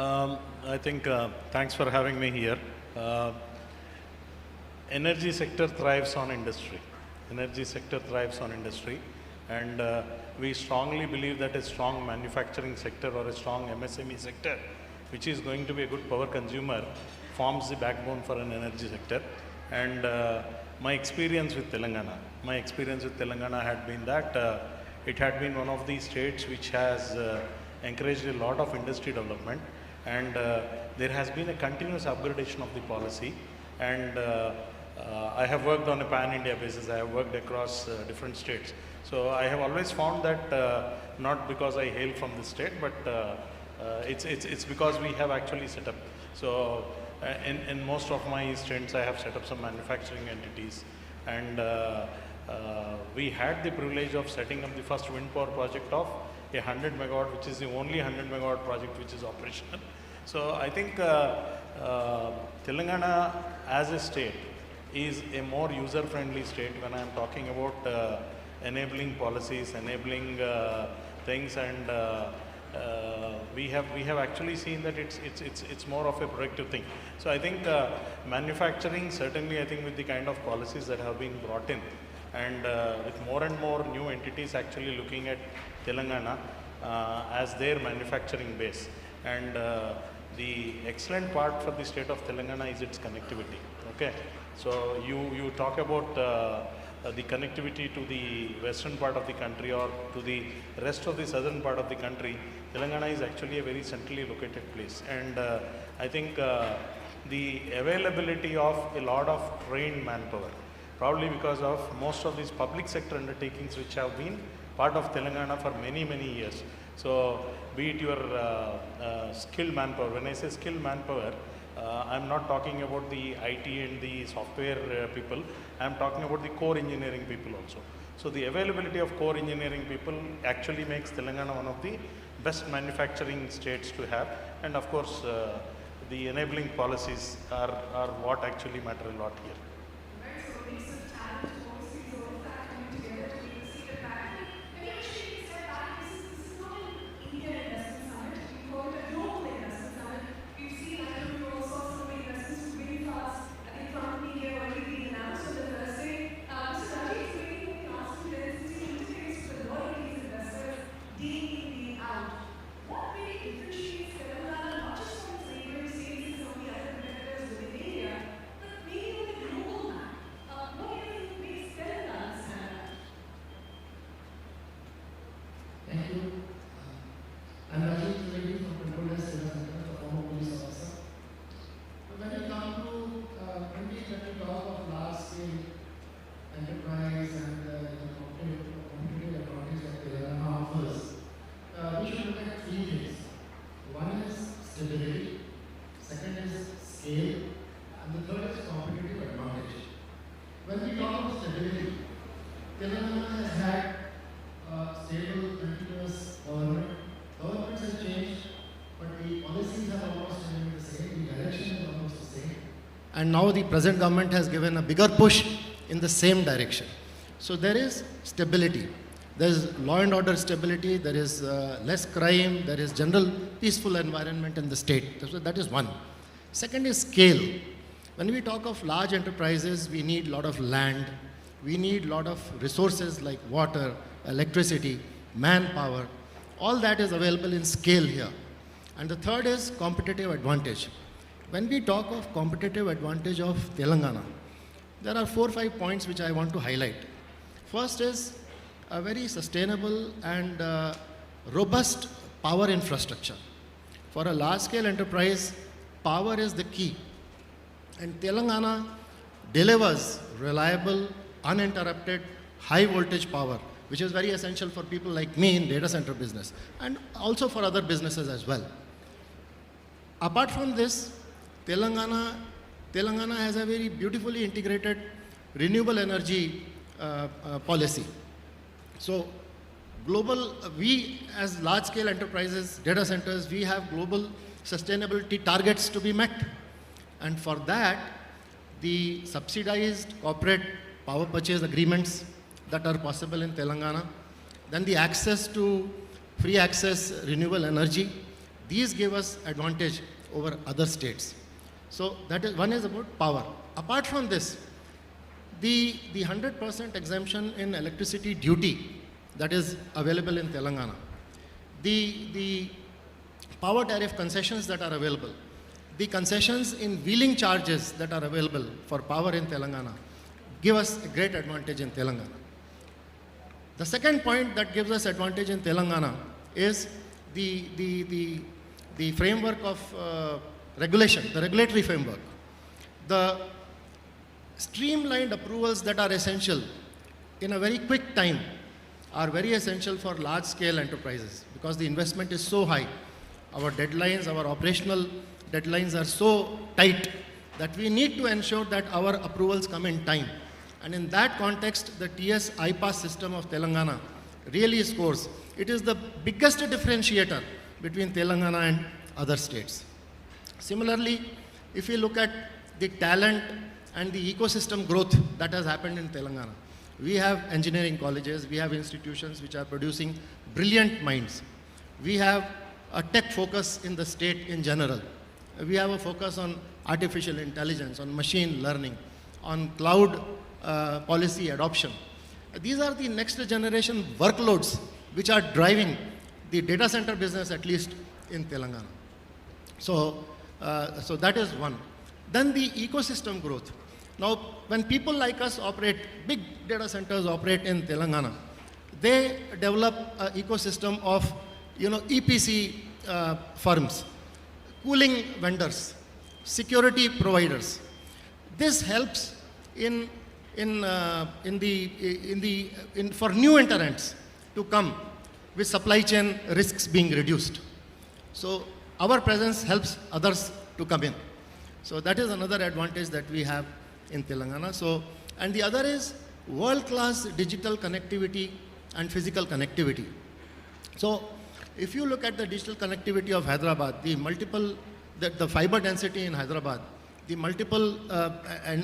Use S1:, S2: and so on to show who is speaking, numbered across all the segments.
S1: I think thanks for having me here. Uh, Energy sector thrives on industry. Energy sector thrives on industry, and we strongly believe that a strong manufacturing sector or a strong MSME sector, which is going to be a good power consumer, forms the backbone for an energy sector. And my experience with Telangana had been that it had been one of the states which has encouraged a lot of industry development, and there has been a continuous upgradation of the policy. And I have worked on a pan-India basis. I have worked across different states. So I have always found that not because I hail from the state, but it's because we have actually set up. So in most of my stints, I have set up some manufacturing entities, and we had the privilege of setting up the first wind power project of 100 megawatt, which is the only 100 megawatt project which is operational. So I think Telangana as a state is a more user-friendly state when I am talking about enabling policies, enabling things, and we have actually seen that it's more of a productive thing. So I think manufacturing, certainly I think with the kind of policies that have been brought in, and with more and more new entities actually looking at Telangana as their manufacturing base, and the excellent part for the state of Telangana is its connectivity. Okay, so you talk about the connectivity to the western part of the country or to the rest of the southern part of the country. Telangana is actually a very centrally located place, and I think the availability of a lot of trained manpower, probably because of most of these public sector undertakings which have been part of Telangana for many years. So be it your skilled manpower. When I say skilled manpower, I'm not talking about the IT and the software people. I'm talking about the core engineering people also. So the availability of core engineering people actually makes Telangana one of the best manufacturing states to have. And of course, the enabling policies are what actually matter a lot here.
S2: Right, so a mix of talent, policies, all of that coming together to make us see that back. Let me actually step back. This is not an Indian investment summit. We call it a global investment summit. We've seen all sorts of investments really fast. I think from India already being announced on the Thursday. Mr. Reddy is waiting to ask you that since he interfaces with a lot of these investors day in, day out, what really differentiates Telangana not just from its neighboring states and some of the other competitors within India, but maybe on the global map? What do you think makes Telangana stand out?
S3: Thank you. I'm Reddy from Controllers Data Center, the former police officer. But when we come to when we talk of large scale enterprise and the competitive advantage that Telangana offers, we should look at three things. One is stability, second is scale, and the third is competitive advantage. When we talk about stability, Telangana has had stable, continuous government. Governments have changed, but the policies have almost remained the same, the direction is almost the same. And now the present government has given a bigger push in the same direction. So there is stability. There is law and order stability, there is less crime, there is general peaceful environment in the state. So that is one. Second is scale. When we talk of large enterprises, we need a lot of land, we need a lot of resources like water, electricity, manpower. All that is available in scale here. And the third is competitive advantage. When we talk of competitive advantage of Telangana, there are 4 or 5 points which I want to highlight. First is a very sustainable and robust power infrastructure. For a large-scale enterprise, power is the key. And Telangana delivers reliable, uninterrupted, high-voltage power, which is very essential for people like me in data center business, and also for other businesses as well. Apart from this, Telangana has a very beautifully integrated renewable energy policy. So global, we as large-scale enterprises, data centers, we have global sustainability targets to be met. And for that, the subsidized corporate power purchase agreements that are possible in Telangana, then the access to free access renewable energy, these give us advantage over other states. So that is, one is about power. Apart from this, the 100% exemption in electricity duty that is available in Telangana, the power tariff concessions that are available, the concessions in wheeling charges that are available for power in Telangana give us a great advantage in Telangana. The second point that gives us advantage in Telangana is the framework of regulation, the regulatory framework. The streamlined approvals that are essential in a very quick time are very essential for large scale enterprises because the investment is so high. Our deadlines, our operational deadlines are so tight that we need to ensure that our approvals come in time. And in that context, the TS iPass system of Telangana really scores. It is the biggest differentiator between Telangana and other states. Similarly, if we look at the talent and the ecosystem growth that has happened in Telangana, we have engineering colleges, we have institutions which are producing brilliant minds. We have a tech focus in the state in general. We have a focus on artificial intelligence, on machine learning, on cloud policy adoption. These are the next generation workloads which are driving the data center business, at least in Telangana. So that is one. Then the ecosystem growth. Now, when people like us operate, big data centers operate in Telangana, they develop an ecosystem of, EPC firms, cooling vendors, security providers. This helps for new entrants to come with supply chain risks being reduced. So our presence helps others to come in. So that is another advantage that we have in Telangana. So, and the other is world-class digital connectivity and physical connectivity. So if you look at the digital connectivity of Hyderabad, the fiber density in Hyderabad, the multiple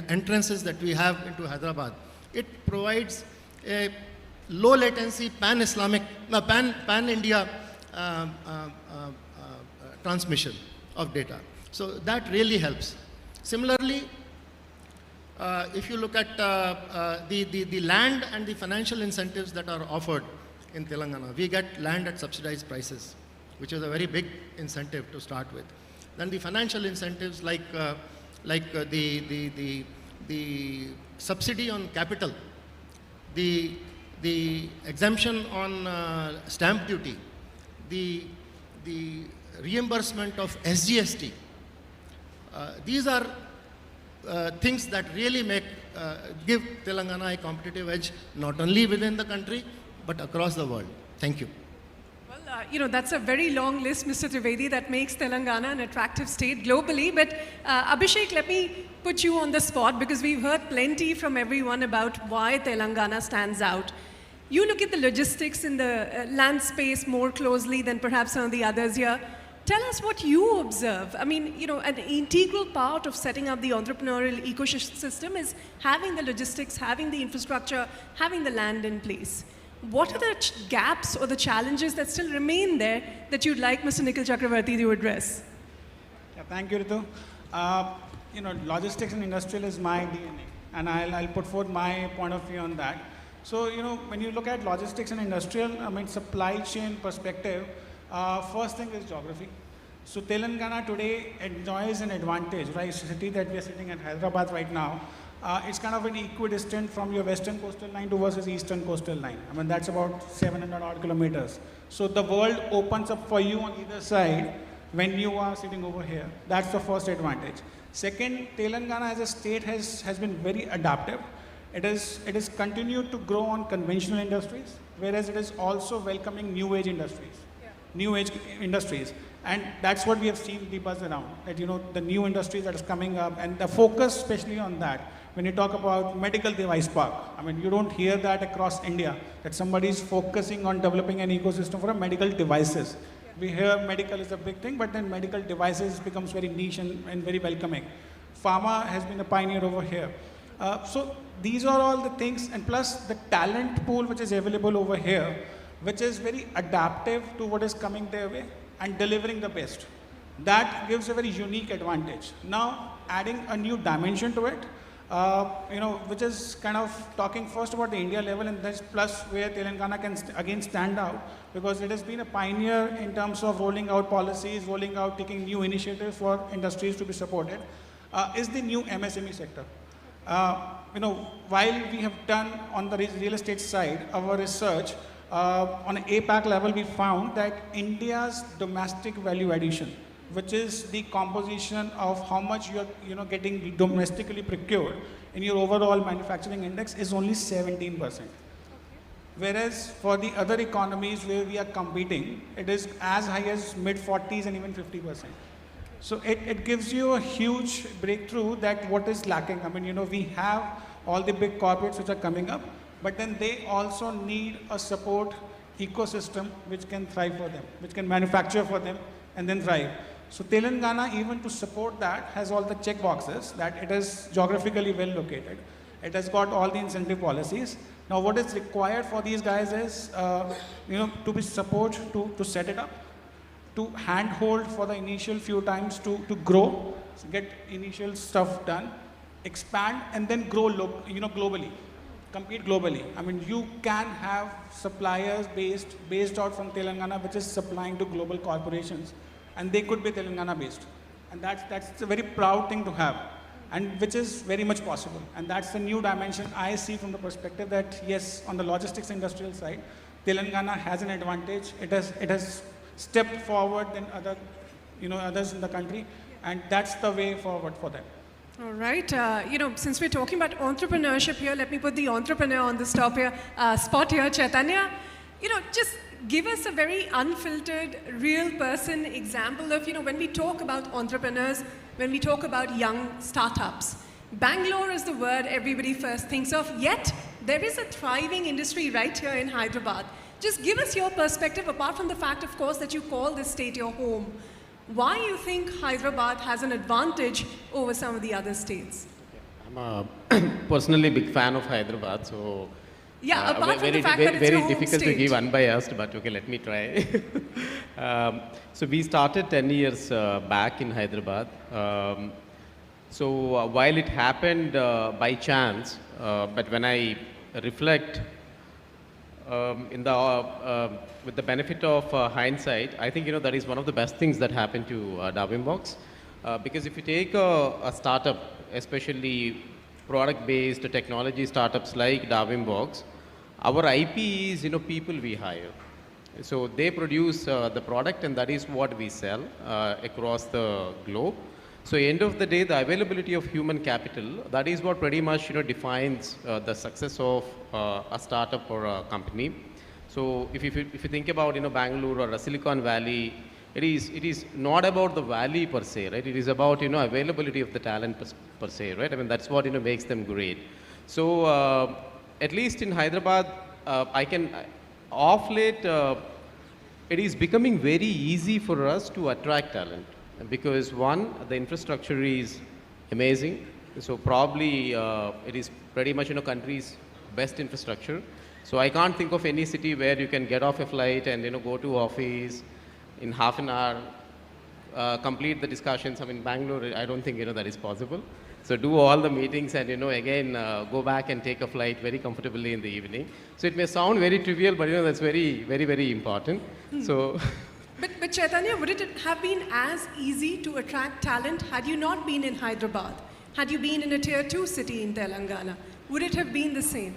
S3: entrances that we have into Hyderabad, it provides a low latency pan-India transmission of data. So that really helps. Similarly, if you look at the land and the financial incentives that are offered in Telangana, we get land at subsidized prices, which is a very big incentive to start with. Then the financial incentives like the subsidy on capital, the exemption on stamp duty, the reimbursement of SGST. These are things that really give Telangana a competitive edge, not only within the country, but across the world. Thank you.
S2: Well, that's a very long list, Mr. Trivedi, that makes Telangana an attractive state globally. But Abhishek, let me put you on the spot because we've heard plenty from everyone about why Telangana stands out. You look at the logistics in the land space more closely than perhaps some of the others here. Tell us what you observe. I mean, an integral part of setting up the entrepreneurial ecosystem is having the logistics, having the infrastructure, having the land in place. What are the gaps or the challenges that still remain there that you'd like Mr. Nikhil Chakravarti to address?
S4: Yeah, thank you, Ritu. Logistics and industrial is my DNA, and I'll put forth my point of view on that. So, when you look at logistics and industrial, supply chain perspective, first thing is geography. So Telangana today enjoys an advantage, right? City that we are sitting at Hyderabad right now, it's kind of an equidistant from your western coastal line to versus eastern coastal line. That's about 700 odd kilometers. So the world opens up for you on either side when you are sitting over here. That's the first advantage. Second, Telangana as a state has been very adaptive. It is continued to grow on conventional industries, whereas it is also welcoming new age industries. And that's what we have seen the buzz around, that the new industries that is coming up and the focus especially on that. When you talk about medical device park, you don't hear that across India, that somebody is focusing on developing an ecosystem for medical devices. We hear medical is a big thing, but then medical devices becomes very niche and very welcoming. Pharma has been a pioneer over here. So these are all the things, and plus the talent pool which is available over here, which is very adaptive to what is coming their way. and delivering the best. That gives a very unique advantage. Now, adding a new dimension to it, which is kind of talking first about the India level, and that's plus where Telangana can again stand out, because it has been a pioneer in terms of rolling out policies, taking new initiatives for industries to be supported, is the new MSME sector. While we have done on the real estate side our research, on an APAC level, we found that India's domestic value addition, which is the composition of how much you're getting domestically procured in your overall manufacturing index, is only 17%. Whereas for the other economies where we are competing, it is as high as mid-40s and even 50%. So it gives you a huge breakthrough that what is lacking. I mean, we have all the big corporates which are coming up, but then they also need a support ecosystem which can thrive for them, which can manufacture for them and then thrive. So Telangana, even to support that, has all the check boxes, that it is geographically well located. It has got all the incentive policies. Now what is required for these guys is, to be support to set it up, to handhold for the initial few times to grow, get initial stuff done, expand, and then grow globally, compete globally. I mean, you can have suppliers based out from Telangana, which is supplying to global corporations, and they could be Telangana based. And that's a very proud thing to have, and which is very much possible. And that's the new dimension I see from the perspective that, yes, on the logistics industrial side, Telangana has an advantage. It has stepped forward than others in the country, and that's the way forward for them.
S2: All right. Since we're talking about entrepreneurship here, let me put the entrepreneur on the spot here, Chaitanya. Just give us a very unfiltered, real person example of, when we talk about entrepreneurs, when we talk about young startups. Bangalore is the word everybody first thinks of, yet there is a thriving industry right here in Hyderabad. Just give us your perspective, apart from the fact, of course, that you call this state your home. Why you think Hyderabad has an advantage over some of the other states?
S5: I'm a personally big fan of Hyderabad, so
S2: yeah, apart from the fact that it's
S5: very
S2: your home
S5: difficult
S2: state.
S5: to give unbiased, but okay, let me try. So we started 10 years back in Hyderabad. While it happened by chance, but when I reflect with the benefit of hindsight, I think that is one of the best things that happened to Darwinbox, because if you take a startup, especially product-based technology startups like Darwinbox, our IP is people we hire. So they produce the product, and that is what we sell across the globe. So end of the day, the availability of human capital, that is what pretty much defines the success of a startup or a company. So if you think about Bangalore or Silicon Valley, it is not about the valley per se, right? It is about availability of the talent per se, right? I mean, that's what makes them great. So at least in Hyderabad, off late, it is becoming very easy for us to attract talent. Because one, the infrastructure is amazing. So probably it is pretty much country's best infrastructure. So I can't think of any city where you can get off a flight and go to office in half an hour, complete the discussions. I mean, Bangalore, I don't think that is possible. So do all the meetings and again go back and take a flight very comfortably in the evening. So it may sound very trivial, but that's very, very, very important. So.
S2: But Chaitanya, would it have been as easy to attract talent had you not been in Hyderabad? Had you been in a tier 2 city in Telangana? Would it have been the same?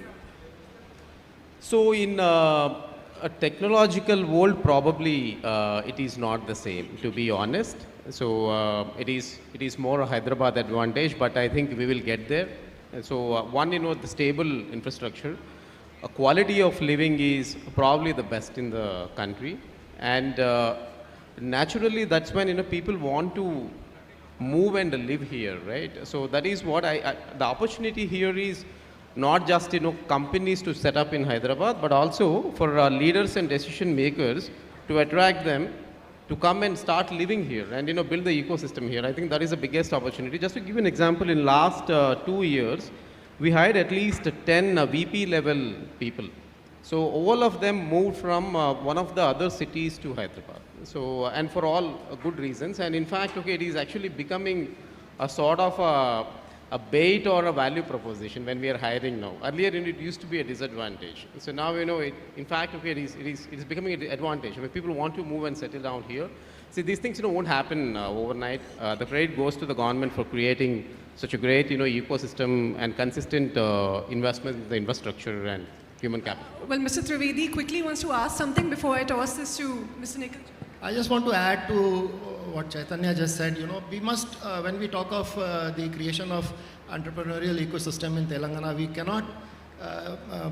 S5: So in a technological world, probably it is not the same, to be honest. So it is more a Hyderabad advantage, but I think we will get there. And so one, the stable infrastructure, a quality of living is probably the best in the country. And naturally, that's when people want to move and live here, right? So that is what the opportunity here is not just companies to set up in Hyderabad, but also for leaders and decision makers to attract them to come and start living here and build the ecosystem here. I think that is the biggest opportunity. Just to give an example, in last 2 years, we hired at least 10 VP level people. So all of them moved from one of the other cities to Hyderabad. So, and for all good reasons. And in fact, okay, it is actually becoming a sort of a bait or a value proposition when we are hiring now. Earlier, it used to be a disadvantage. So now, in fact, okay, it is becoming an advantage. I mean, people want to move and settle down here. See, these things, won't happen overnight. The credit goes to the government for creating such a great, ecosystem and consistent investment in the infrastructure and human capital.
S2: Well, Mr. Trivedi quickly wants to ask something before I toss this to Mr. Nikhil.
S3: I just want to add to what Chaitanya just said. We must, when we talk of the creation of entrepreneurial ecosystem in Telangana, we cannot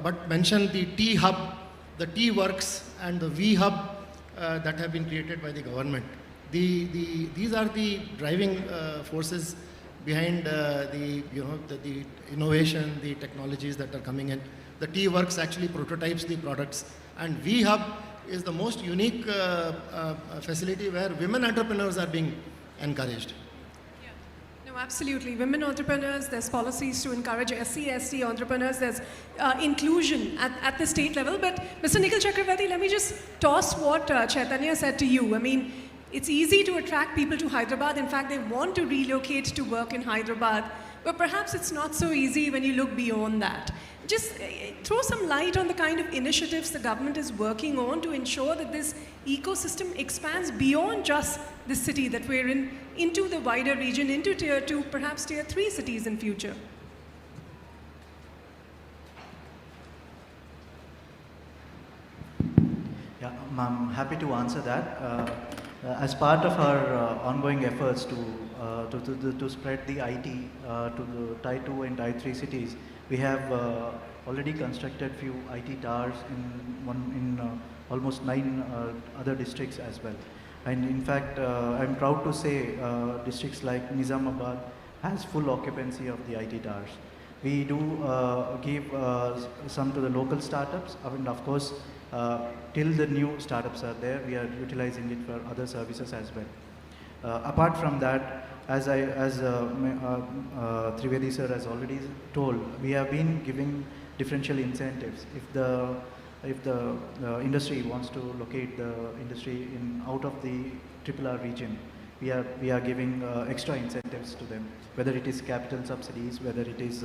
S3: but mention the T hub, the T works, and the V hub that have been created by the government. These are the driving forces behind the innovation, the technologies that are coming in. The T works actually prototypes the products, and V hub is the most unique facility where women entrepreneurs are being encouraged.
S2: No, absolutely. Women entrepreneurs, there's policies to encourage SC, ST entrepreneurs, there's inclusion at the state level. But Mr. Nikhil Chakravarti, let me just toss what Chaitanya said to you. I mean, it's easy to attract people to Hyderabad. In fact, they want to relocate to work in Hyderabad. But perhaps it's not so easy when you look beyond that. Just throw some light on the kind of initiatives the government is working on to ensure that this ecosystem expands beyond just the city that we're in, into the wider region, into tier 2, perhaps tier 3 cities in future.
S6: Yeah, I'm happy to answer that. As part of our ongoing efforts to spread the IT to the Tier 2 and Tier 3 cities, we have already constructed few IT towers in almost 9 other districts as well. And in fact, I'm proud to say districts like Nizamabad has full occupancy of the IT towers. We do give some to the local startups, and of course, till the new startups are there, we are utilizing it for other services as well. Apart from that, as Trivedi sir has already told, we have been giving differential incentives. If the industry wants to locate the industry out of the RRR region, we are giving extra incentives to them, whether it is capital subsidies, whether it is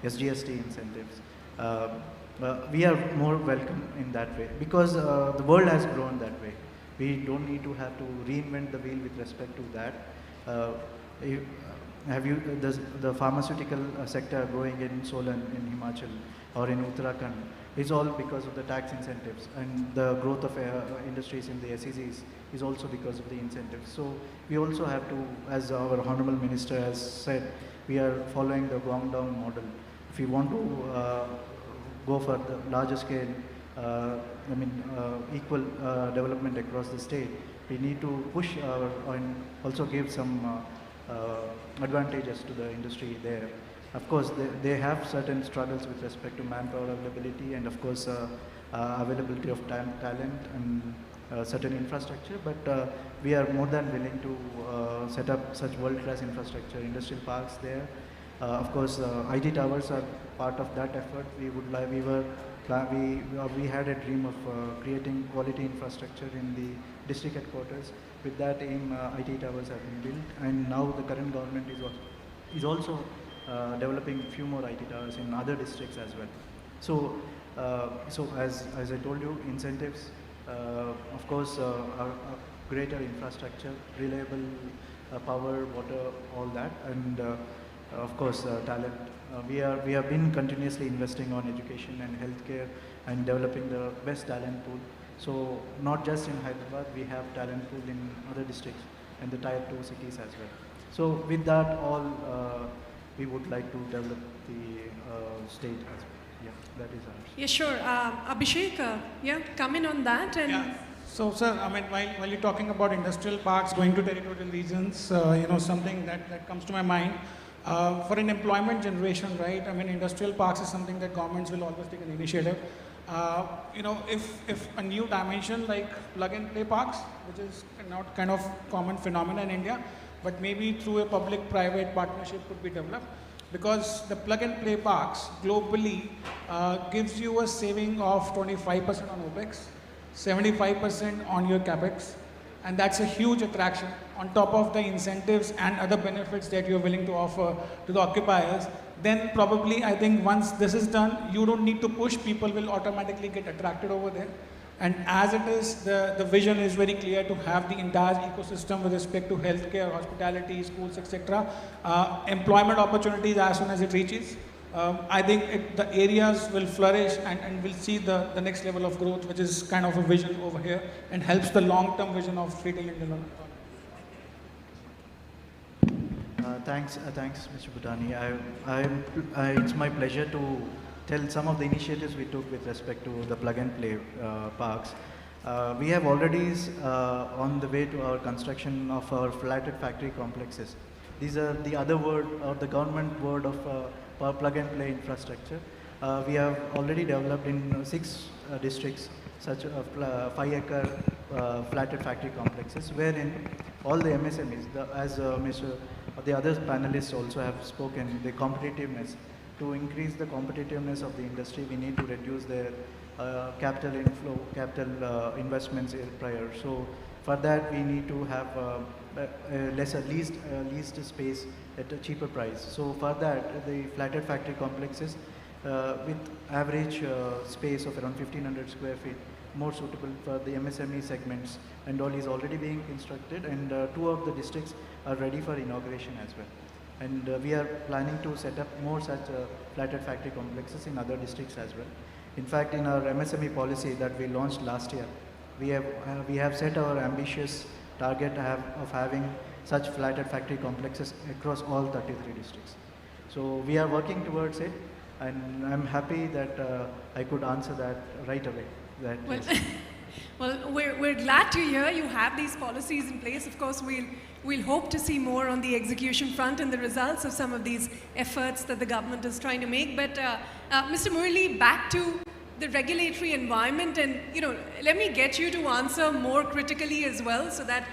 S6: SGST incentives. We are more welcome in that way because the world has grown that way. We don't need to have to reinvent the wheel with respect to that. The pharmaceutical sector growing in Solan, in Himachal, or in Uttarakhand is all because of the tax incentives, and the growth of industries in the SEZs is also because of the incentives. So we also have to, as our Honorable Minister has said, we are following the Guangdong model. If we want to go for the larger scale, equal development across the state, we need to push and also give some advantages to the industry there. Of course, they have certain struggles with respect to manpower availability and of course availability of talent and certain infrastructure, but we are more than willing to set up such world-class infrastructure, industrial parks there. Of course, IT towers are part of that effort. We had a dream of creating quality infrastructure in the district headquarters. With that aim, IT towers have been built, and now the current government is also developing few more IT towers in other districts as well. So as I told you, incentives, of course, greater infrastructure, reliable power, water, all that, and of course, talent. We have been continuously investing on education and healthcare and developing the best talent pool. So not just in Hyderabad, we have talent pool in other districts and the Tier 2 cities as well. So with that all, we would like to develop the state as well. Yeah, that is ours.
S2: Yeah, sure. Abhishek, come in on that. And
S4: Yeah. So, sir, while you're talking about industrial parks going to territorial regions, something that comes to my mind, for an employment generation, right? Industrial parks is something that governments will always take an initiative. If a new dimension like plug-and-play parks, which is not kind of common phenomenon in India, but maybe through a public-private partnership could be developed, because the plug-and-play parks globally gives you a saving of 25% on OPEX, 75% on your CAPEX, And that's a huge attraction on top of the incentives and other benefits that you're willing to offer to the occupiers. Then probably I think once this is done, you don't need to push, people will automatically get attracted over there. And as it is, the vision is very clear to have the entire ecosystem with respect to healthcare, hospitality, schools, etc. Employment opportunities as soon as it reaches. I think the areas will flourish and we'll see the next level of growth, which is kind of a vision over here and helps the long-term vision of retail in Telangana.
S6: Thanks, Mr. Bhutani. It's my pleasure to tell some of the initiatives we took with respect to the plug-and-play parks. We have already on the way to our construction of our flatted factory complexes. These are the other word or the government word of plug-and-play infrastructure. We have already developed in 6 districts such 5-acre flatted factory complexes, wherein all the MSMEs, as the other panelists also have spoken, the competitiveness. To increase the competitiveness of the industry, we need to reduce their capital inflow, capital investments prior. So for that, we need to have lesser leased space at a cheaper price. So for that, the flatted factory complexes with average space of around 1500 square feet, more suitable for the MSME segments, and all is already being constructed, and 2 of the districts are ready for inauguration as well. And we are planning to set up more such flatted factory complexes in other districts as well. In fact, in our MSME policy that we launched last year, we have set our ambitious target of having such flatted factory complexes across all 33 districts. So we are working towards it, and I'm happy that I could answer that right away.
S2: Well, well, we're glad to hear you have these policies in place. Of course, we'll hope to see more on the execution front and the results of some of these efforts that the government is trying to make. But Mr. Murali, back to the regulatory environment, and let me get you to answer more critically as well, so that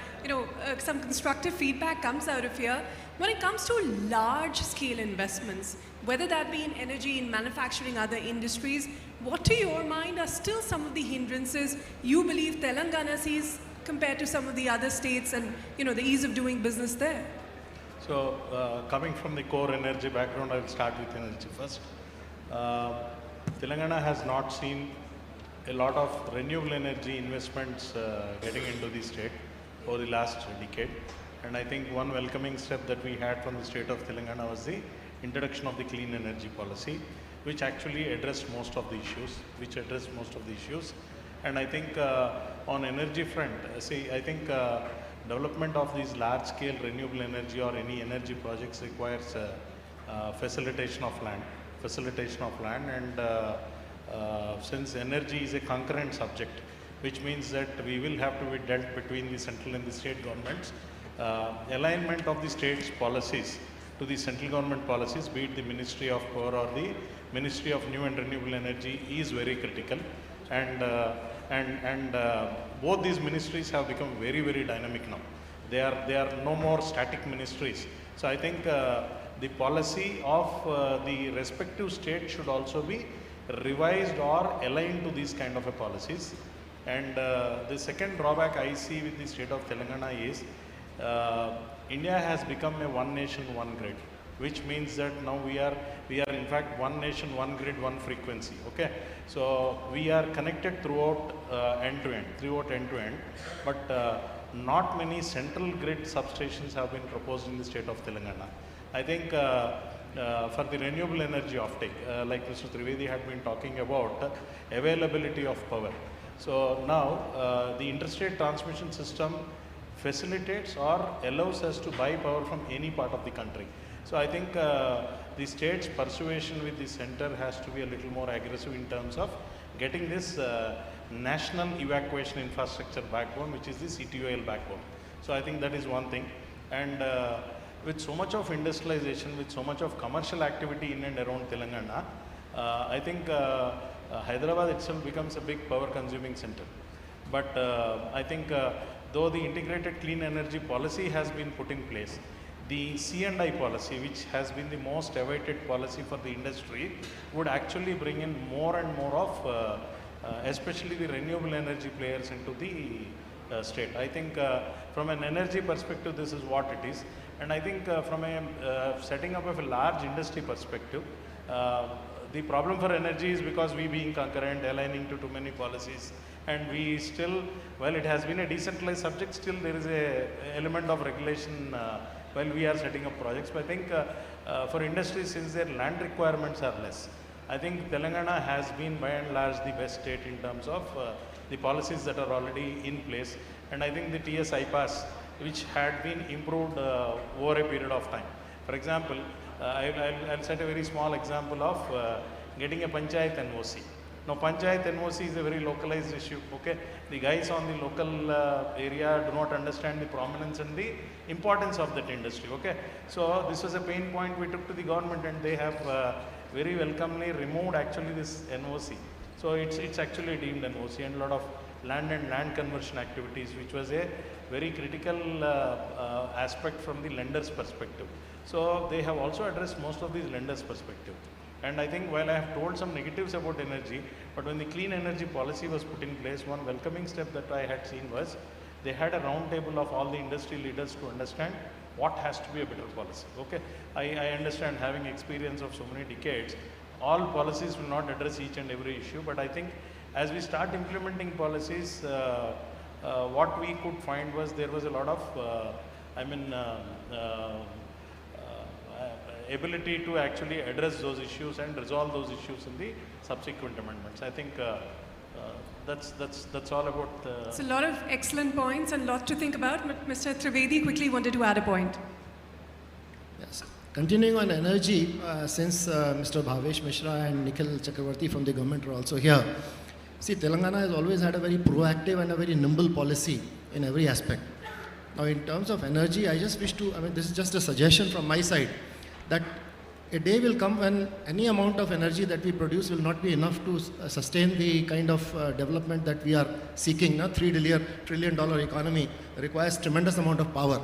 S2: some constructive feedback comes out of here. When it comes to large-scale investments, whether that be in energy, in manufacturing, other industries, what to your mind are still some of the hindrances you believe Telangana sees compared to some of the other states, and the ease of doing business there?
S1: So coming from the core energy background, I will start with energy first. Telangana has not seen a lot of renewable energy investments getting into the state over the last decade. And I think one welcoming step that we had from the state of Telangana was the introduction of the clean energy policy, which actually addressed most of the issues. And I think on energy front, I think development of these large-scale renewable energy or any energy projects requires facilitation of land. And since energy is a concurrent subject, which means that we will have to be dealt between the central and the state governments. Alignment of the state's policies to the central government policies, be it the Ministry of Power or the Ministry of New and Renewable Energy, is very critical. And both these ministries have become very, very dynamic now. They are no more static ministries. So I think the policy of the respective state should also be revised or aligned to these kind of policies. And the second drawback I see with the state of Telangana is India has become a one nation, one grid, which means that now we are in fact one nation, one grid, one frequency. Okay, so we are connected throughout end to end, but not many central grid substations have been proposed in the state of Telangana. I think for the renewable energy offtake, like Mr. Trivedi had been talking about, availability of power. So now the interstate transmission system facilitates or allows us to buy power from any part of the country. So I think the state's persuasion with the center has to be a little more aggressive in terms of getting this national evacuation infrastructure backbone, which is the CTOL backbone. So I think that is one thing. And with so much of industrialization, with so much of commercial activity in and around Telangana, I think Hyderabad itself becomes a big power consuming center. But I think though the integrated clean energy policy has been put in place, the C&I policy, which has been the most awaited policy for the industry, would actually bring in more and more of, especially the renewable energy players into the state. I think from an energy perspective, this is what it is. And I think from a setting up of a large industry perspective, the problem for energy is because we being concurrent, aligning to too many policies, and we still, while it has been a decentralized subject, still there is a element of regulation while we are setting up projects. But I think for industries, since their land requirements are less, I think Telangana has been by and large the best state in terms of the policies that are already in place. And I think the TS IPAS, which had been improved over a period of time. For example, I'll set a very small example of getting a Panchayat NOC. Now, Panchayat NOC is a very localized issue, okay? The guys on the local area do not understand the prominence and the importance of that industry, okay? So, this was a pain point we took to the government, and they have very welcomely removed actually this NOC. So, it's actually deemed NOC, and a lot of land and land conversion activities, which was a very critical aspect from the lender's perspective. So they have also addressed most of these lenders' perspective. And I think while I have told some negatives about energy, but when the clean energy policy was put in place, one welcoming step that I had seen was they had a round table of all the industry leaders to understand what has to be a better policy. Okay, I understand, having experience of so many decades, all policies will not address each and every issue, but I think as we start implementing policies, what we could find was there was a lot of, ability to actually address those issues and resolve those issues in the subsequent amendments. I think that's all about.
S2: It's a lot of excellent points and a lot to think about. But Mr. Trivedi quickly wanted to add a point.
S3: Yes. Continuing on energy, since Mr. Bhavesh Mishra and Nikhil Chakravarti from the government are also here, see, Telangana has always had a very proactive and a very nimble policy in every aspect. Now, in terms of energy, I just wish to, this is just a suggestion from my side, that a day will come when any amount of energy that we produce will not be enough to sustain the kind of development that we are seeking. Now, $3 trillion economy requires tremendous amount of power.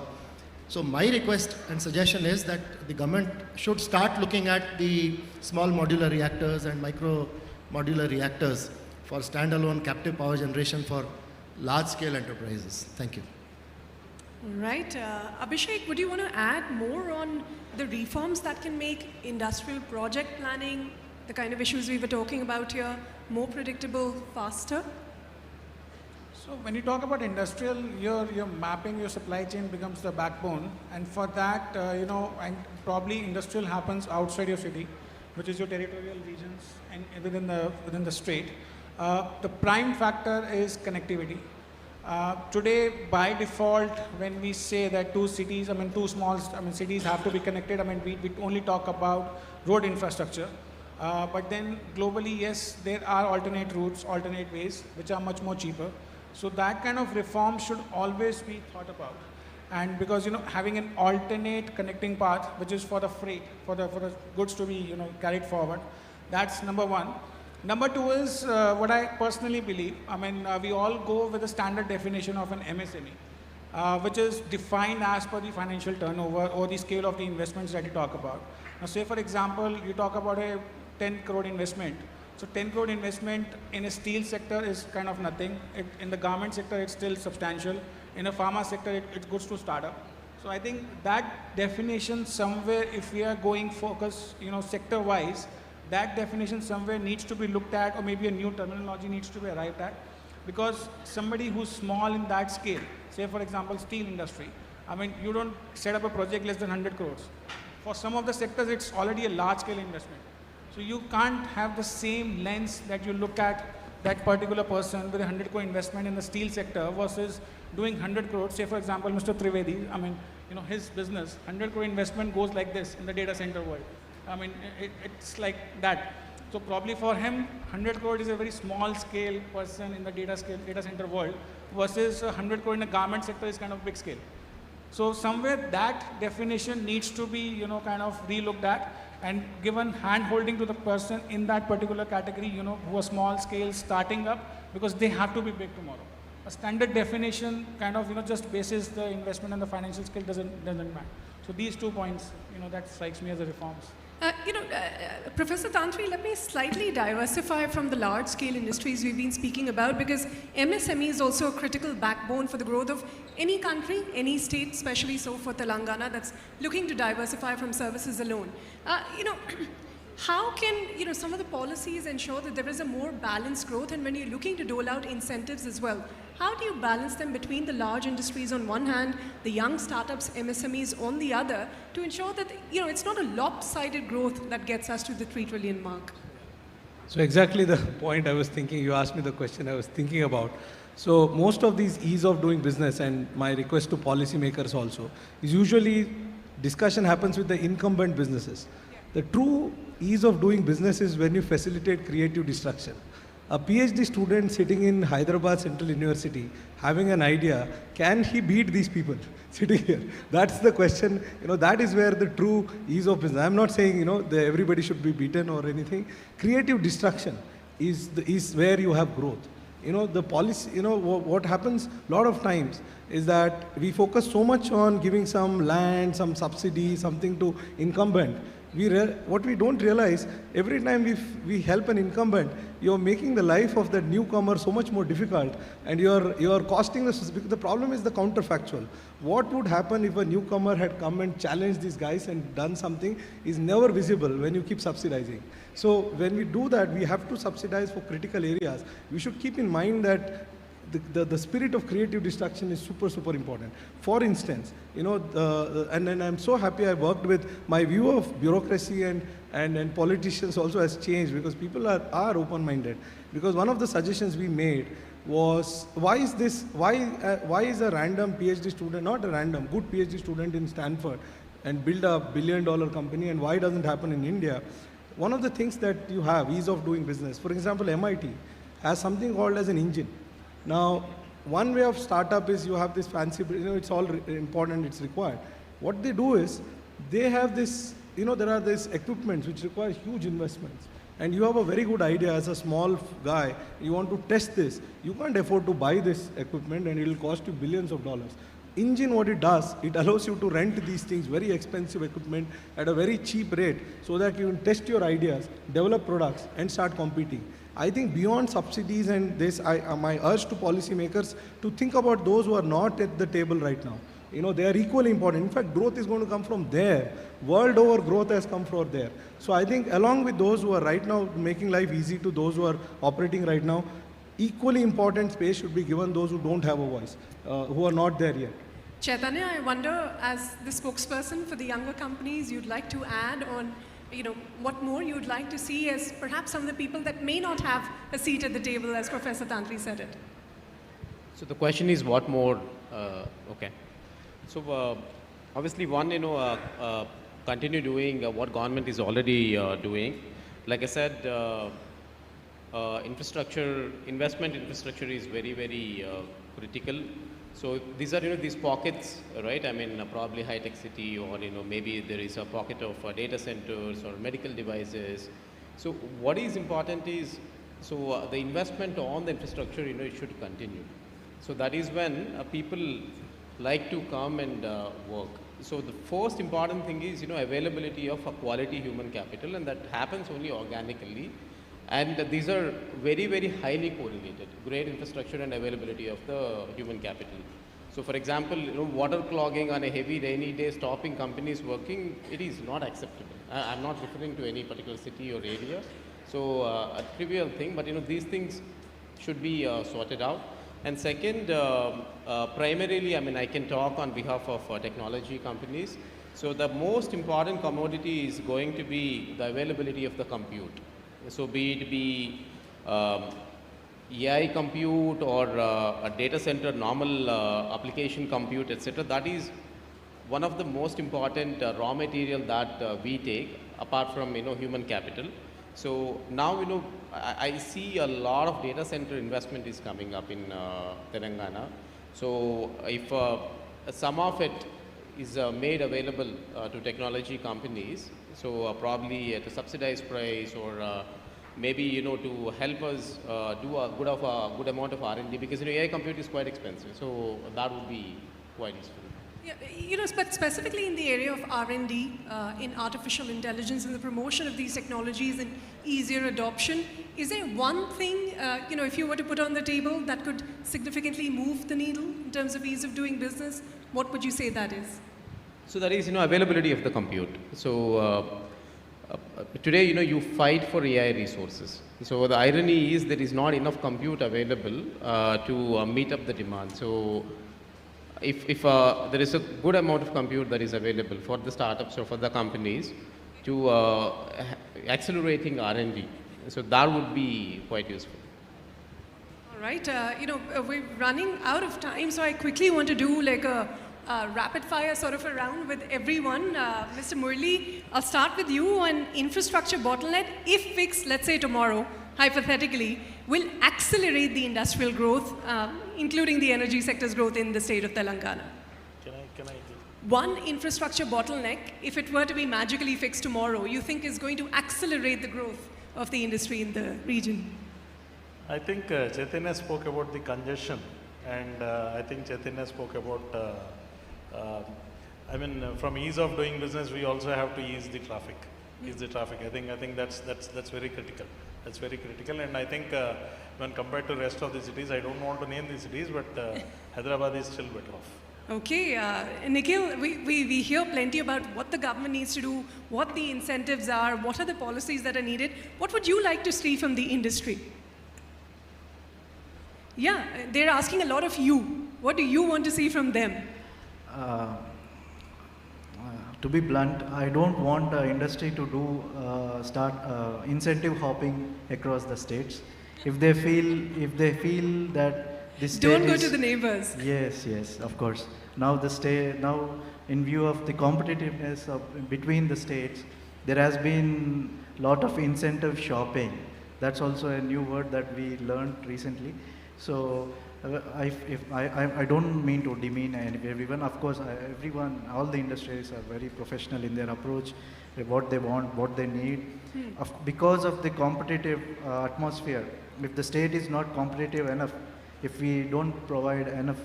S3: So my request and suggestion is that the government should start looking at the small modular reactors and micro modular reactors for standalone captive power generation for large-scale enterprises. Thank you.
S2: All right. Abhishek, would you want to add more on the reforms that can make industrial project planning, the kind of issues we were talking about here, more predictable, faster?
S4: So when you talk about industrial, you're mapping your supply chain becomes the backbone, and for that, and probably industrial happens outside your city, which is your territorial regions and within the state. The prime factor is connectivity. Today, by default, when we say that two cities have to be connected, we only talk about road infrastructure. But then globally, yes, there are alternate routes, alternate ways, which are much more cheaper. So that kind of reform should always be thought about. And because, having an alternate connecting path, which is for the freight, for the goods to be, carried forward, that's number one. Number two is what I personally believe. We all go with the standard definition of an MSME, which is defined as per the financial turnover or the scale of the investments that you talk about. Now, say for example, you talk about a 10 crore investment. So 10 crore investment in a steel sector is kind of nothing. In the garment sector, it's still substantial. In a pharma sector, it goes to startup. So I think that definition somewhere, if we are going focus, sector-wise, that definition somewhere needs to be looked at, or maybe a new terminology needs to be arrived at, because somebody who's small in that scale, say for example steel industry, you don't set up a project less than 100 crores. For some of the sectors, it's already a large scale investment. So you can't have the same lens that you look at that particular person with a 100 crore investment in the steel sector versus doing 100 crores. Say for example, Mr. Trivedi, his business, 100 crore investment goes like this in the data center world. It's like that. So probably for him, 100 crore is a very small scale person in the data center world versus 100 crore in the garment sector is kind of big scale. So somewhere that definition needs to be, kind of re-looked at and given hand-holding to the person in that particular category, who are small scale starting up, because they have to be big tomorrow. A standard definition kind of, just bases the investment and the financial scale doesn't matter. So these 2 points, that strikes me as a reforms.
S2: Professor Tantri, let me slightly diversify from the large-scale industries we've been speaking about, because MSME is also a critical backbone for the growth of any country, any state, especially so for Telangana, that's looking to diversify from services alone. How can some of the policies ensure that there is a more balanced growth, and when you're looking to dole out incentives as well, how do you balance them between the large industries on one hand, the young startups, MSMEs on the other, to ensure that it's not a lopsided growth that gets us to the 3 trillion mark?
S7: So exactly the point I was thinking, you asked me the question I was thinking about. So most of these ease of doing business, and my request to policymakers also, is usually discussion happens with the incumbent businesses. The true ease of doing business is when you facilitate creative destruction. A PhD student sitting in Hyderabad Central University having an idea, can he beat these people sitting here? That's the question. That is where the true ease of business. I'm not saying everybody should be beaten or anything. Creative destruction is where you have growth. The policy. What happens a lot of times is that we focus so much on giving some land, some subsidy, something to incumbent. What we don't realize, every time we help an incumbent, you're making the life of that newcomer so much more difficult, and you're costing us, because the problem is the counterfactual. What would happen if a newcomer had come and challenged these guys and done something is never visible when you keep subsidizing. So when we do that, we have to subsidize for critical areas. We should keep in mind that the spirit of creative destruction is super, super important. For instance, and I'm so happy I worked with, my view of bureaucracy and politicians also has changed, because people are open-minded. Because one of the suggestions we made was, why is a random PhD student, not a random, good PhD student in Stanford and build a billion-dollar company, and why doesn't happen in India? One of the things that you have, ease of doing business. For example, MIT has something called as an engine. Now, one way of startup is you have this fancy, it's all important, it's required. What they do is, they have this, there are these equipments which require huge investments. And you have a very good idea as a small guy, you want to test this. You can't afford to buy this equipment, and it will cost you billions of dollars. Engine, what it does, it allows you to rent these things, very expensive equipment at a very cheap rate, so that you can test your ideas, develop products, and start competing. I think beyond subsidies and this, my urge to policymakers to think about those who are not at the table right now. They are equally important. In fact, growth is going to come from there. World over, growth has come from there. So I think along with those who are right now making life easy to those who are operating right now, equally important space should be given those who don't have a voice, who are not there yet.
S2: Chaitanya, I wonder, as the spokesperson for the younger companies, you'd like to add on what more you'd like to see as perhaps some of the people that may not have a seat at the table, as Professor Tantri said it.
S5: So the question is what more, okay. So obviously one, continue doing what government is already doing. Like I said, investment infrastructure is very, very critical. So these are, these pockets, right? I mean, probably high-tech city, or, maybe there is a pocket of data centers or medical devices. So what is important is, the investment on the infrastructure, it should continue. So that is when people like to come and work. So the first important thing is, availability of a quality human capital, and that happens only organically. And these are very, very highly correlated, great infrastructure and availability of the human capital. So for example, water clogging on a heavy rainy day, stopping companies working, it is not acceptable. I'm not referring to any particular city or area. So a trivial thing, but these things should be sorted out. And second, primarily, I can talk on behalf of technology companies. So the most important commodity is going to be the availability of the compute. So be it AI compute or a data center, normal application compute, etc. That is one of the most important raw material that we take, apart from human capital. So now I see a lot of data center investment is coming up in Telangana. So if some of it is made available to technology companies, so probably at a subsidized price, or maybe to help us do a good amount of R&D, because AI compute is quite expensive, so that would be quite useful.
S2: Yeah, but specifically in the area of R&D, in artificial intelligence and the promotion of these technologies and easier adoption, is there one thing, if you were to put on the table that could significantly move the needle in terms of ease of doing business, what would you say that is?
S5: So that is, availability of the compute. So today, you fight for AI resources. So the irony is there is not enough compute available to meet up the demand. So if there is a good amount of compute that is available for the startups or for the companies to accelerating R&D, so that would be quite useful.
S2: All right, we're running out of time, so I quickly want to do like a rapid fire sort of a round with everyone. Mr. Murli, I'll start with you on infrastructure bottleneck. If fixed, let's say tomorrow, hypothetically, will accelerate the industrial growth, including the energy sector's growth in the state of Telangana.
S1: Can I
S2: One infrastructure bottleneck, if it were to be magically fixed tomorrow, you think is going to accelerate the growth of the industry in the region?
S1: I think Chaitanya spoke about the congestion, and I think Chaitanya spoke about, from ease of doing business, we also have to ease the traffic. Ease the traffic. I think that's very critical. That's very critical, and I think when compared to rest of the cities, I don't want to name the cities, but Hyderabad is still better off.
S2: Okay, Nikhil, we hear plenty about what the government needs to do, what the incentives are, what are the policies that are needed. What would you like to see from the industry? Yeah, they're asking a lot of you. What do you want to see from them?
S6: To be blunt, I don't want the industry to start incentive hopping across the states. If they feel that this state
S2: Don't go to the neighbors.
S6: Yes, of course. Now in view of the competitiveness between the states, there has been a lot of incentive shopping. That's also a new word that we learned recently. So I don't mean to demean everyone. Of course, all the industries are very professional in their approach, what they want, what they need. Because of the competitive atmosphere, if the state is not competitive enough, if we don't provide enough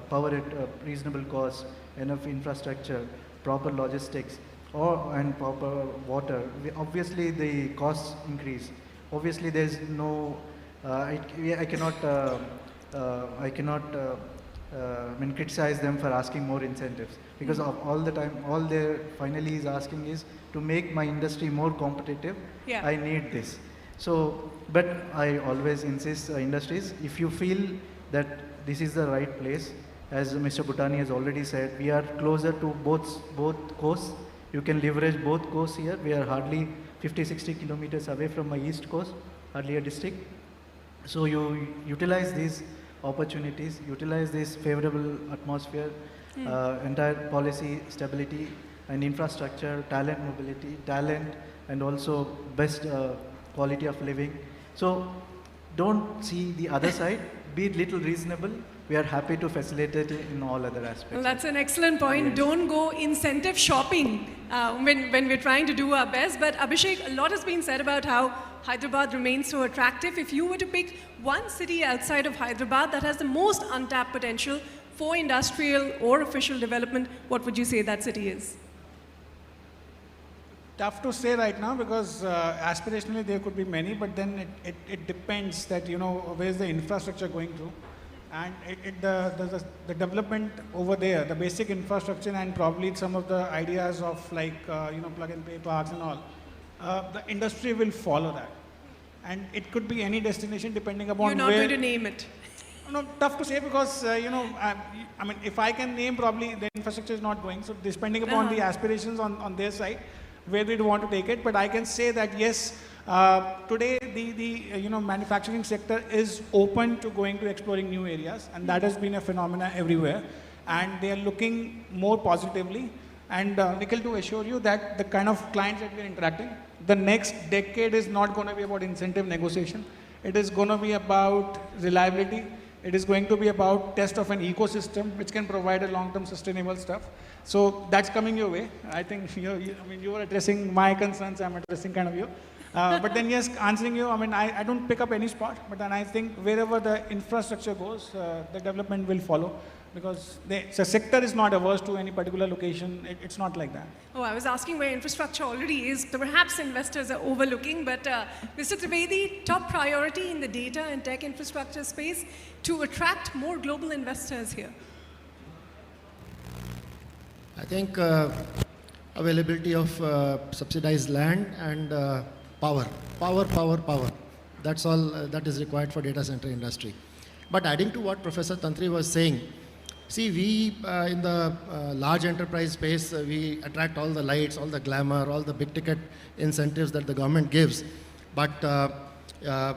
S6: power at reasonable cost, enough infrastructure, proper logistics, and proper water, obviously the costs increase. Obviously, there's no. I cannot criticize them for asking more incentives, because of all the time, all they're finally is asking is to make my industry more competitive.
S2: Yeah.
S6: I need this. So, but I always insist industries, if you feel that this is the right place, as Mr. Bhutani has already said, we are closer to both coasts. You can leverage both coasts here. We are hardly 50-60 kilometers away from my east coast, hardly a district. So you utilize these opportunities, utilize this favorable atmosphere, entire policy stability and infrastructure, talent mobility, and also best quality of living. So don't see the other side, be little reasonable. We are happy to facilitate it in all other aspects.
S2: Well, that's an excellent point.
S6: Yes.
S2: Don't go incentive shopping when we're trying to do our best. But Abhishek, a lot has been said about how Hyderabad remains so attractive. If you were to pick one city outside of Hyderabad that has the most untapped potential for industrial or official development, what would you say that city is?
S4: Tough to say right now, because aspirationally there could be many, but then it depends that, where's the infrastructure going to. And the development over there, the basic infrastructure and probably some of the ideas of like, plug and play parks and all, the industry will follow that. And it could be any destination depending upon
S2: You're not
S4: where.
S2: going to name it.
S4: No, tough to say, because, if I can name, probably the infrastructure is not going. So depending upon the aspirations on their side, where they want to take it. But I can say that yes, today the manufacturing sector is open to going to exploring new areas, and that has been a phenomena everywhere, and they are looking more positively. And Nikhil, to assure you that the kind of clients that we are interacting, the next decade is not going to be about incentive negotiation. It is going to be about reliability. It is going to be about test of an ecosystem which can provide a long-term sustainable stuff. So that's coming your way. I think you are addressing my concerns. I'm addressing kind of you. But then yes, answering you, I don't pick up any spot, but then I think wherever the infrastructure goes, the development will follow. because the sector is not averse to any particular location. It's not like that.
S2: Oh, I was asking where infrastructure already is. Perhaps investors are overlooking, but Mr. Trivedi, top priority in the data and tech infrastructure space to attract more global investors here.
S3: I think availability of subsidized land and power. Power. That's all that is required for data center industry. But adding to what Professor Tantri was saying, see, we in the large enterprise space, we attract all the lights, all the glamour, all the big ticket incentives that the government gives. But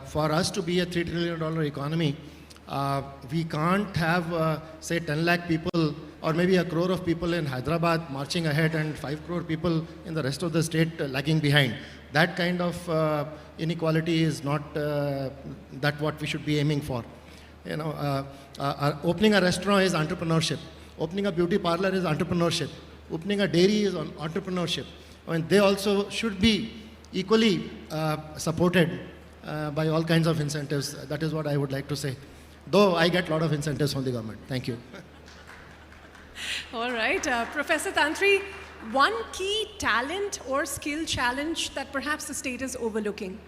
S3: for us to be a $3 trillion economy, we can't have, say, 10 lakh people or maybe 1 crore of people in Hyderabad marching ahead and 5 crore people in the rest of the state lagging behind. That kind of inequality is not that what we should be aiming for. You know, opening a restaurant is entrepreneurship. Opening a beauty parlor is entrepreneurship. Opening a dairy is entrepreneurship. I mean, they also should be equally supported by all kinds of incentives. That is what I would like to say. Though I get a lot of incentives from the government. Thank you.
S2: All right, Professor Tantri, one key talent or skill challenge that perhaps the state is overlooking.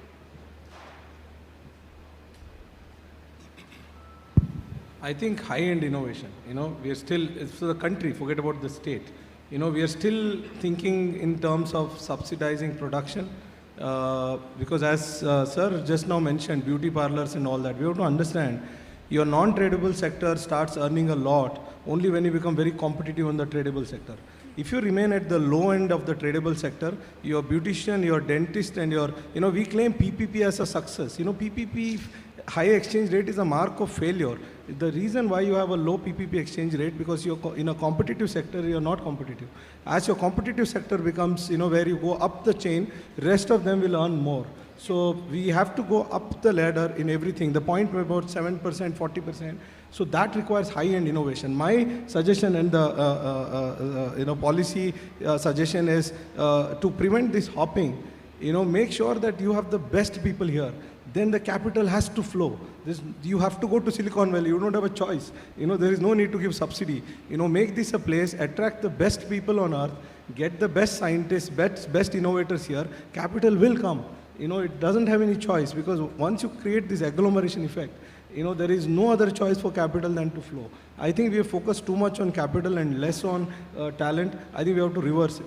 S7: I think high-end innovation. You know, we are still, for the country, forget about the state. You know, we are still thinking in terms of subsidizing production because as sir just now mentioned, beauty parlors and all that, we have to understand your non-tradable sector starts earning a lot only when you become very competitive in the tradable sector. If you remain at the low end of the tradable sector, your beautician, your dentist and your, you know, we claim PPP as a success. You know, PPP, high exchange rate is a mark of failure. The reason why you have a low PPP exchange rate because you're in a competitive sector, you're not competitive. As your competitive sector becomes, you know, where you go up the chain, rest of them will earn more. So we have to go up the ladder in everything. The point about 7%, 40%. So that requires high-end innovation. My suggestion and the you know, policy suggestion is to prevent this hopping. You know, make sure that you have the best people here. Then the capital has to flow. You have to go to Silicon Valley. You don't have a choice. You know, there is no need to give subsidy. You know, make this a place, attract the best people on earth, get the best scientists, best innovators here. Capital will come. You know, it doesn't have any choice because once you create this agglomeration effect, you know, there is no other choice for capital than to flow. I think we have focused too much on capital and less on talent. I think we have to reverse it.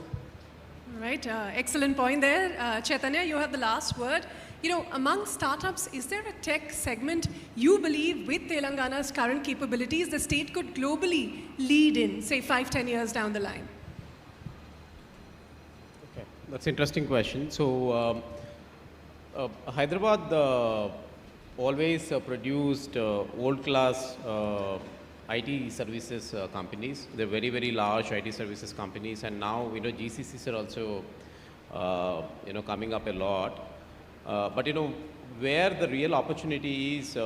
S2: Right, excellent point there. Chaitanya, you have the last word. You know, among startups, is there a tech segment you believe with Telangana's current capabilities the state could globally lead in, say 5-10 years down the line?
S5: Okay, that's an interesting question. So Hyderabad always produced world-class IT services companies. They're very, very large IT services companies, and now, you know, GCCs are also, you know, coming up a lot. But, you know, where the real opportunity is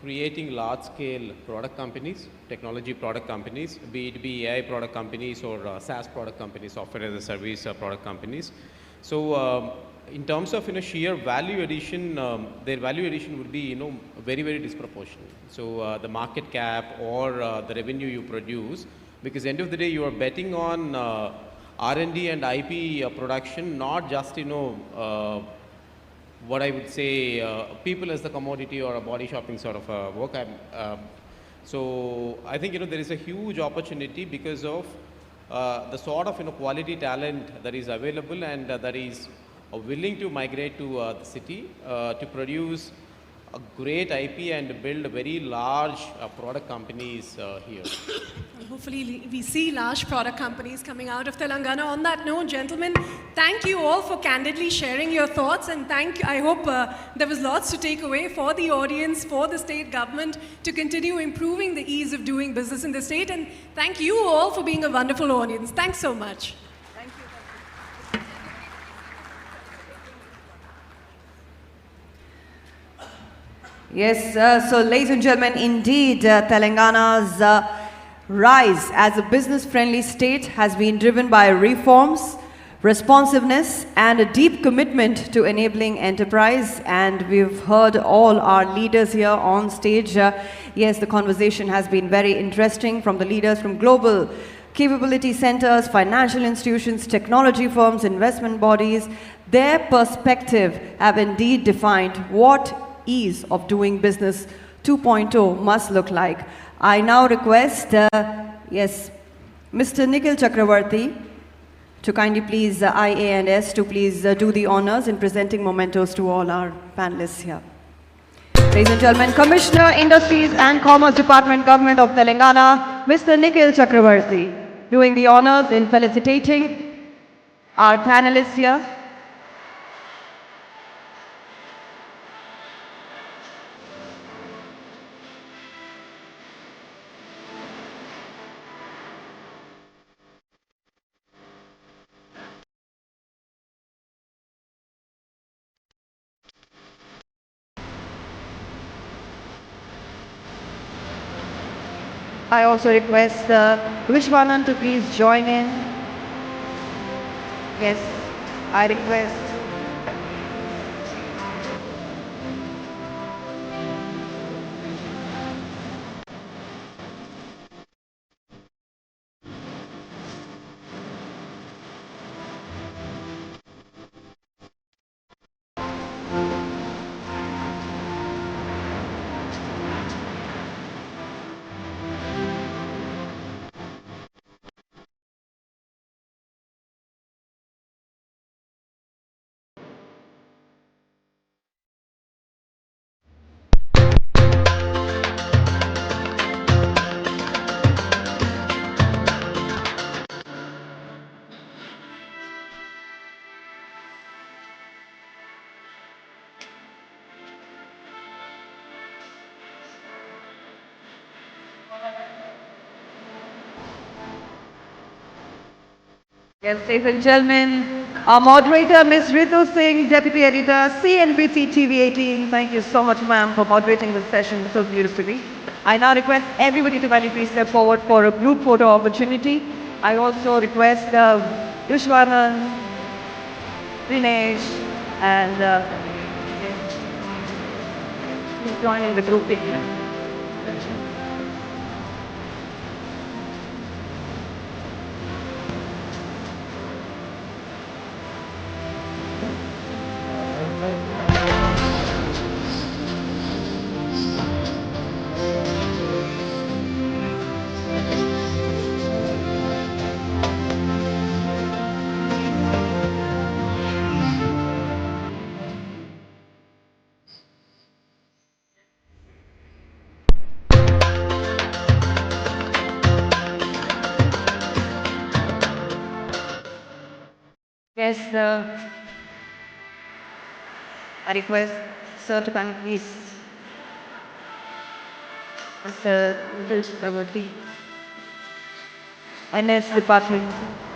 S5: creating large-scale product companies, technology product companies, be it AI product companies or SaaS product companies, software as a service product companies. So, in terms of, you know, sheer value addition, their value addition would be, you know, very, very disproportionate. So the market cap or the revenue you produce, because end of the day you are betting on R&D and IP production, not just, you know, what I would say people as the commodity or a body shopping sort of work. So I think, you know, there is a huge opportunity because of the sort of, you know, quality talent that is available and that is willing to migrate to the city to produce a great IP and build very large product companies here.
S2: Hopefully we see large product companies coming out of Telangana. On that note, gentlemen, thank you all for candidly sharing your thoughts, and I hope there was lots to take away for the audience, for the state government to continue improving the ease of doing business in the state, and thank you all for being a wonderful audience. Thanks so much.
S8: Yes, so ladies and gentlemen, indeed, Telangana's rise as a business-friendly state has been driven by reforms, responsiveness, and a deep commitment to enabling enterprise. And we've heard all our leaders here on stage. Yes, the conversation has been very interesting, from the leaders from global capability centers, financial institutions, technology firms, investment bodies. Their perspective have indeed defined what ease of doing business 2.0 must look like. I now request, yes, Mr. Nikhil Chakravarti to kindly please IA&S to please do the honors in presenting mementos to all our panelists here. Ladies and gentlemen, Commissioner, Industries and Commerce Department, Government of Telangana, Mr. Nikhil Chakravarti, doing the honors in felicitating our panelists here. I also request Vishwanan to please join in. Yes, I request. Yes, ladies and gentlemen, our moderator, Ms. Ritu Singh, Deputy Editor, CNBC TV 18. Thank you so much, ma'am, for moderating this session so beautifully. I now request everybody to kindly please step forward for a group photo opportunity. I also request Vishwanan, Dinesh, and please join in the group picture. Yes, I request Sir to come please. Mr. Nikhil Chakravarti, NS Department.